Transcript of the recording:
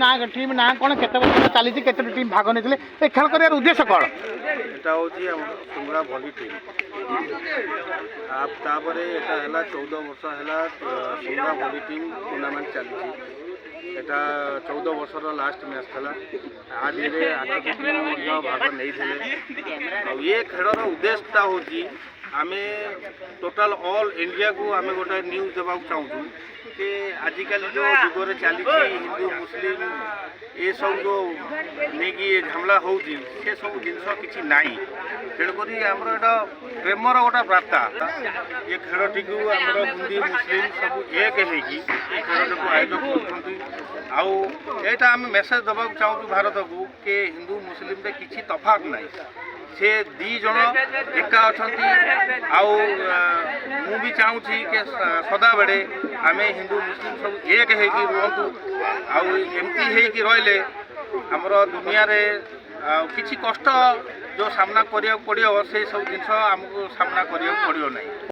ना टीम ना कौन केते वर्ष चली केते टीम भाग नहीं ए खेल कर उद्देश्य कौन এটা হচ্ছে সুংরা ভলি টিম তারপরে এটা হল 14 বর্ষ হল সুংরা ভলি টিম টুর্নামেন্ট চালিছি এটা 14 বর্ষর লাস্ট ম্যাচ লা আদিরে 8টি টিম ভাগ নেইଥିଲେ ଆଉ ଏ ଖେଳର ଉଦ୍ଦେଶ୍ୟଟା ହେଉଛି ଆମେ ଟୋଟାଲ ଅଲ୍ ଇଣ୍ଡିଆକୁ ଆମେ ଗୋଟେ ନ୍ୟୁଜ୍ ଦେବାକୁ ଚାହୁଁଛୁ ଯେ ଆଜିକାଲି ଯେଉଁ ଯୁଗରେ ଚାଲିଛି ହିନ୍ଦୁ ମୁସଲିମ ଏସବୁ ଯେଉଁ ନେଇକି ଝାମଲା ହେଉଛି ସେସବୁ ଜିନିଷ କିଛି ନାହିଁ ତେଣୁକରି ଆମର ଏଇଟା ପ୍ରେମର ଗୋଟେ ବାର୍ତ୍ତା ଏ ଖେଳଟିକୁ ଆମର ହିନ୍ଦୁ ମୁସଲିମ ସବୁ ଏକ ହେଇକି ଏ ଖେଳଟାକୁ ଆୟୋଜନ କରୁଛନ୍ତି ଆଉ ଏଇଟା ଆମେ ମେସେଜ ଦେବାକୁ ଚାହୁଁଛୁ ଭାରତକୁ କି ହିନ୍ଦୁ ମୁସଲିମରେ କିଛି ତଫାତ ନାହିଁ से दी जन एका अच्छा मु भी चाहूँगी कि सदा बेड़े आम हिंदू मुस्लिम सब एक हो रुहतु आमती रहिले आमर दुनिया रे किसी कष्ट जो सामना करिया पड़ो से सब जिन आमको सामना करिया पड़ो नहीं।